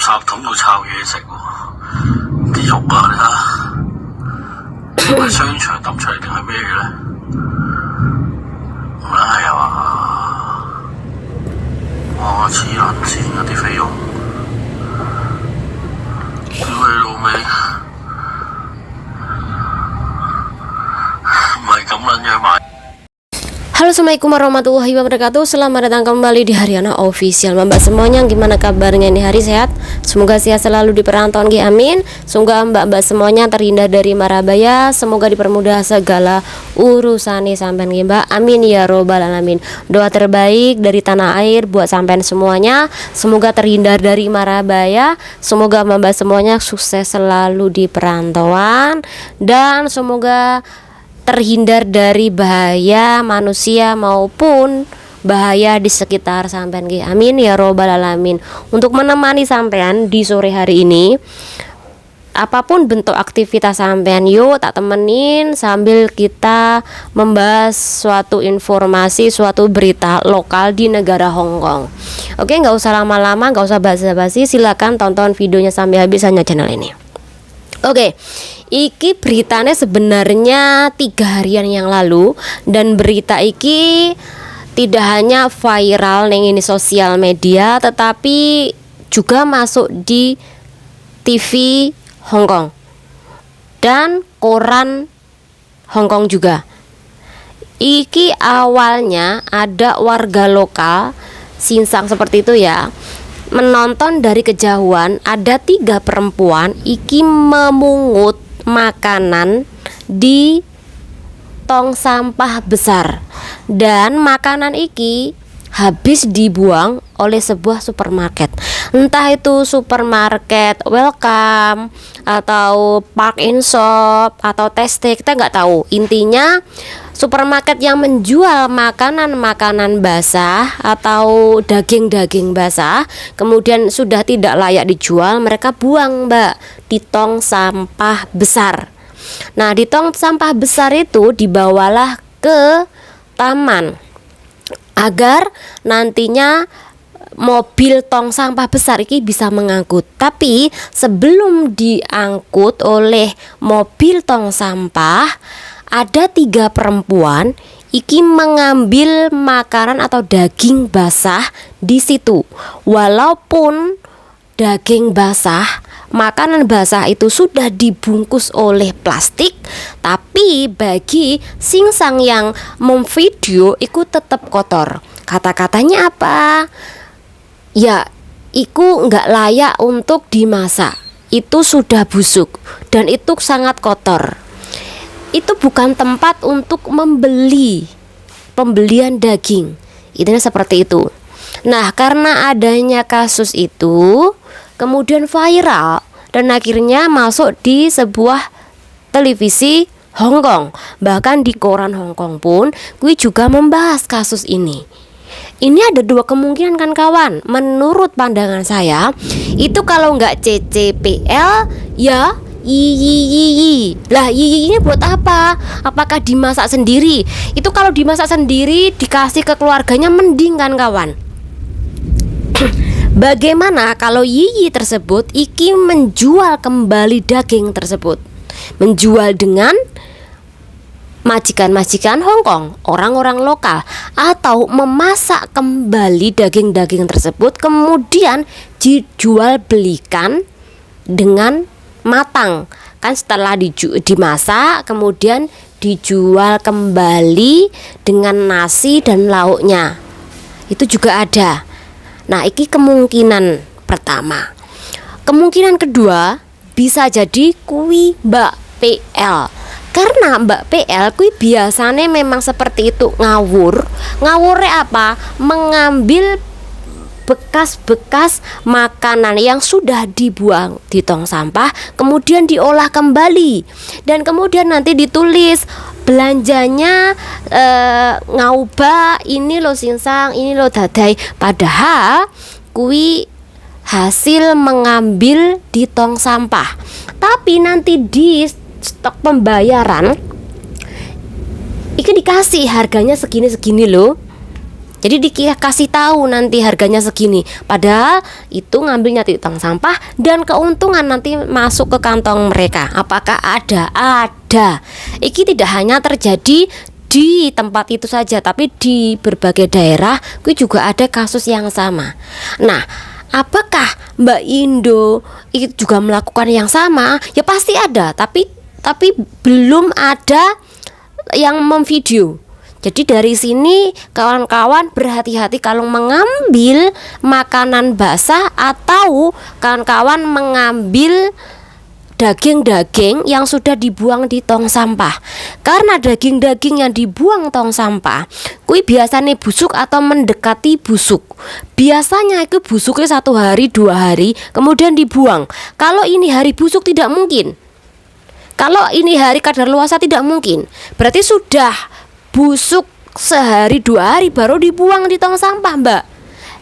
插筒度抄嘢食喎，啲肉啊，你睇下，係商場揼出嚟定係咩嘅咧？唔係啊嘛，哇黐撚線啊啲菲傭，屌你老味，唔係咁撚樣買。Halo, assalamualaikum warahmatullahi wabarakatuh. Selamat datang kembali di Haryana Official. Mbak semuanya, gimana kabarnya ini hari sehat? Semoga sehat selalu di perantauan, amin. Semoga mbak semuanya terhindar dari mara bahaya. Semoga dipermudah segala urusan sampean mbak, amin ya robbal alamin. Doa terbaik dari tanah air buat sampean semuanya. Semoga terhindar dari mara bahaya. Semoga mbak semuanya sukses selalu di perantauan, dan semoga terhindar dari bahaya manusia maupun bahaya di sekitar sampean, amin ya robbal alamin. Untuk menemani sampean di sore hari ini, apapun bentuk aktivitas sampean, yuk tak temenin sambil kita membahas suatu informasi, suatu berita lokal di negara Hong Kong. Oke, nggak usah lama-lama, nggak usah basa-basi, silakan tonton videonya sampai habis hanya channel ini. Oke, iki beritanya sebenarnya 3 harian yang lalu, dan berita iki tidak hanya viral neng ini sosial media, tetapi juga masuk di TV Hong Kong dan koran Hong Kong juga. Iki awalnya ada warga lokal Sinsang seperti itu ya, menonton dari kejauhan ada 3 perempuan iki memungut makanan di tong sampah besar, dan makanan iki habis dibuang oleh sebuah supermarket. Entah itu supermarket Welcome atau Park in Shop atau Tasty, kita nggak tahu. Intinya supermarket yang menjual makanan-makanan basah atau daging-daging basah kemudian sudah tidak layak dijual, mereka buang mbak di tong sampah besar. Nah, di tong sampah besar itu dibawalah ke taman agar nantinya mobil tong sampah besar ini bisa mengangkut. Tapi sebelum diangkut oleh mobil tong sampah, ada 3 perempuan iki mengambil makanan atau daging basah di situ. Walaupun daging basah, makanan basah itu sudah dibungkus oleh plastik, tapi bagi Sinsang yang memvideo itu tetap kotor. Kata-katanya apa? Ya, itu nggak layak untuk dimasak. Itu sudah busuk dan itu sangat kotor. Itu bukan tempat untuk pembelian daging. Intinya seperti itu. Nah, karena adanya kasus itu kemudian viral dan akhirnya masuk di sebuah televisi Hong Kong. Bahkan di koran Hong Kong pun gue juga membahas kasus ini. Ini ada 2 kemungkinan kan kawan. Menurut pandangan saya, itu kalau nggak CCPL ya iyi. Lah iyi ini buat apa? Apakah dimasak sendiri? Itu kalau dimasak sendiri dikasih ke keluarganya mending kan kawan. Bagaimana kalau Yiyi tersebut iki menjual kembali daging tersebut, menjual dengan majikan-majikan Hong Kong, orang-orang lokal, atau memasak kembali daging-daging tersebut kemudian dijual belikan dengan matang. Kan setelah dimasak kemudian dijual kembali dengan nasi dan lauknya. Itu juga ada. Nah, ini kemungkinan pertama. Kemungkinan kedua bisa jadi kui Mbak PL. Karena Mbak PL kui biasanya memang seperti itu, ngawur. Ngawurnya apa? Mengambil bekas-bekas makanan yang sudah dibuang di tong sampah kemudian diolah kembali, dan kemudian nanti ditulis belanjanya ngauba ini lo Sinsang, ini lo dadai, padahal kui hasil mengambil di tong sampah. Tapi nanti di stok pembayaran iki dikasih harganya segini-segini loh. Jadi dikasih tahu nanti harganya segini, padahal itu ngambilnya di tong sampah dan keuntungan nanti masuk ke kantong mereka. Apakah ada? Ada. Iki tidak hanya terjadi di tempat itu saja, tapi di berbagai daerah itu juga ada kasus yang sama. Nah, apakah Mbak Indo itu juga melakukan yang sama? Ya pasti ada, tapi belum ada yang memvideo. Jadi dari sini kawan-kawan berhati-hati kalau mengambil makanan basah atau kawan-kawan mengambil daging-daging yang sudah dibuang di tong sampah. Karena daging-daging yang dibuang tong sampah kui biasanya busuk atau mendekati busuk. Biasanya itu busuknya 1 hari 2 hari kemudian dibuang. Kalau ini hari busuk tidak mungkin. Kalau ini hari kadaluarsa tidak mungkin. Berarti sudah busuk sehari 2 hari baru dibuang di tong sampah, Mbak.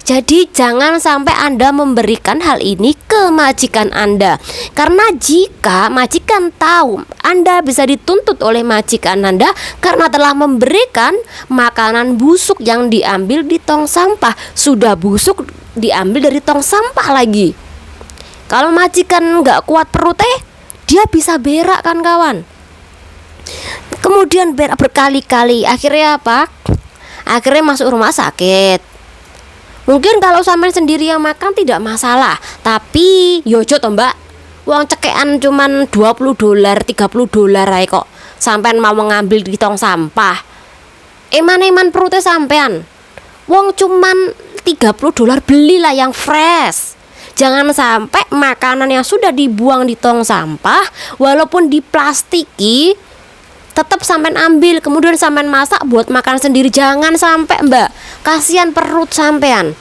Jadi jangan sampai Anda memberikan hal ini ke majikan Anda. Karena jika majikan tahu, Anda bisa dituntut oleh majikan Anda karena telah memberikan makanan busuk yang diambil di tong sampah. Sudah busuk diambil dari tong sampah lagi. Kalau majikan nggak kuat perutnya, dia bisa berak kan kawan. Kemudian berak berkali-kali. Akhirnya apa? Akhirnya masuk rumah sakit. Mungkin kalau sampean sendiri yang makan tidak masalah, tapi yojo toh Mbak, uang cekean cuman $20, $30 aja kok sampean mau ngambil di tong sampah. Eman-eman perutnya sampean. Uang cuman $30, belilah yang fresh. Jangan sampai makanan yang sudah dibuang di tong sampah walaupun diplastiki tetap sampean ambil, kemudian sampean masak buat makan sendiri. Jangan sampai Mbak, kasihan perut sampean.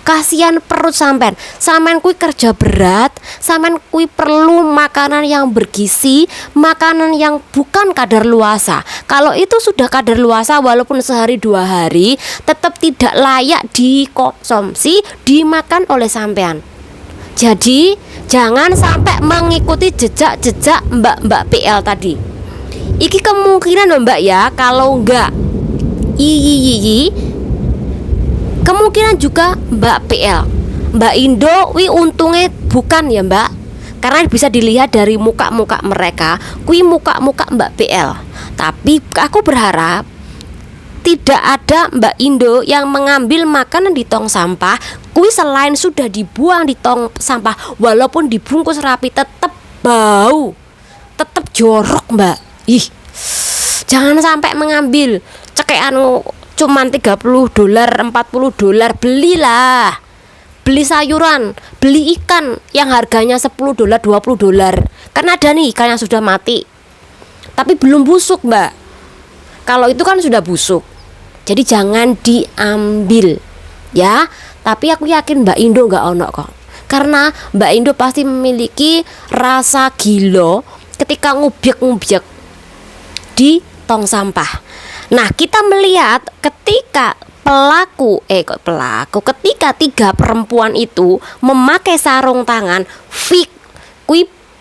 Kasihan perut sampean. Sampean kui kerja berat, sampean kui perlu makanan yang bergizi, makanan yang bukan kadaluarsa. Kalau itu sudah kadaluarsa walaupun sehari 2 hari, tetap tidak layak dikonsumsi, dimakan oleh sampean. Jadi jangan sampai mengikuti jejak-jejak Mbak PL tadi. Iki kemungkinan loh Mbak ya, kalau enggak kemungkinan juga Mbak PL, Mbak Indo wi untungnya bukan ya Mbak, karena bisa dilihat dari muka-muka mereka, kui muka-muka Mbak PL. Tapi aku berharap tidak ada Mbak Indo yang mengambil makanan di tong sampah, kui selain sudah dibuang di tong sampah, walaupun dibungkus rapi tetap bau, tetap jorok Mbak. Ih, jangan sampai mengambil cekean cuman $30, $40. Belilah, beli sayuran, beli ikan yang harganya $10, $20. Karena ada nih ikan yang sudah mati tapi belum busuk Mbak. Kalau itu kan sudah busuk, jadi jangan diambil ya. Tapi aku yakin Mbak Indo gak ono kok, karena Mbak Indo pasti memiliki rasa gilo ketika ngubyek-ngubyek di tong sampah. Nah, kita melihat ketika ketika 3 perempuan itu memakai sarung tangan,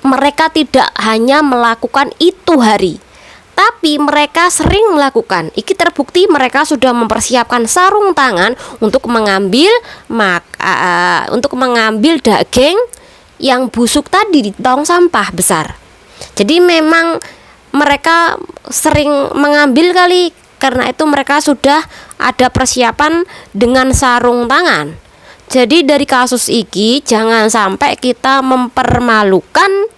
mereka tidak hanya melakukan itu hari, tapi mereka sering melakukan. Iki terbukti mereka sudah mempersiapkan sarung tangan untuk mengambil daging yang busuk tadi di tong sampah besar. Jadi memang mereka sering mengambil kali, karena itu mereka sudah ada persiapan dengan sarung tangan. Jadi dari kasus ini jangan sampai kita mempermalukan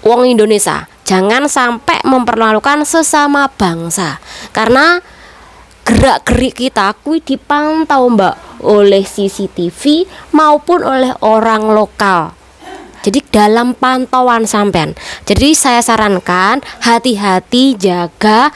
wong Indonesia, jangan sampai mempermalukan sesama bangsa, karena gerak-gerik kita kui dipantau Mbak oleh CCTV maupun oleh orang lokal. Jadi dalam pantauan sampean. Jadi saya sarankan hati-hati, jaga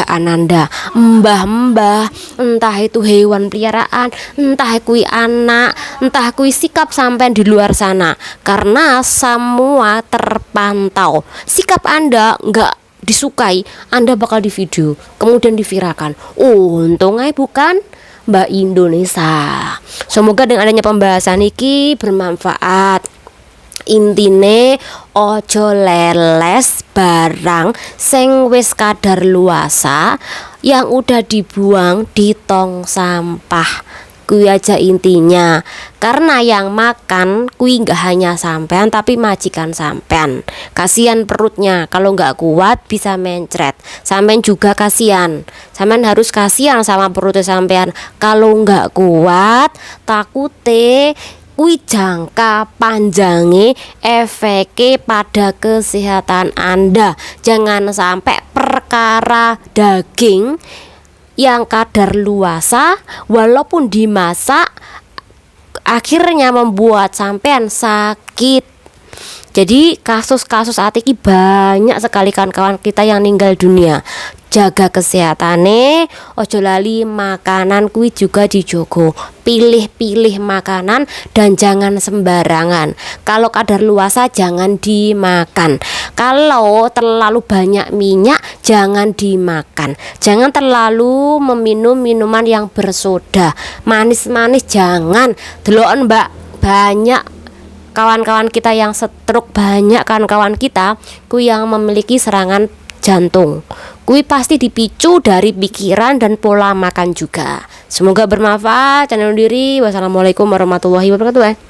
Ananda. Mbah-mbah, entah itu hewan peliharaan, entah kui anak, entah kui sikap sampean di luar sana. Karena semua terpantau. Sikap Anda nggak disukai, Anda bakal di video, kemudian diviralkan. Untungnya bukan Mbak Indonesia. Semoga dengan adanya pembahasan ini bermanfaat. Intine ojo leles barang sing wis kadar luasa yang udah dibuang di tong sampah. Kui aja intinya, karena yang makan kui nggak hanya sampean tapi majikan sampean. Kasihan perutnya, kalau nggak kuat bisa mencret. Sampean juga kasihan, sampean harus kasihan sama perutnya sampean. Kalau nggak kuat, takute kui jangka panjangnya efeknya pada kesehatan Anda. Jangan sampai perkara daging yang kadar luasa walaupun dimasak akhirnya membuat sampean sakit. Jadi kasus-kasus atiki banyak sekali kawan-kawan kita yang meninggal dunia. Jaga kesehatane, ojo lali makanan kuwi juga dijogo. Pilih-pilih makanan dan jangan sembarangan. Kalau kadar luasa jangan dimakan. Kalau terlalu banyak minyak jangan dimakan. Jangan terlalu meminum minuman yang bersoda. Manis-manis jangan. Deloken Mbak, banyak kawan-kawan kita yang stroke, banyak kawan-kawan kita kuwi yang memiliki serangan jantung. Kui pasti dipicu dari pikiran dan pola makan juga. Semoga bermanfaat. Channel diri. Wassalamualaikum warahmatullahi wabarakatuh.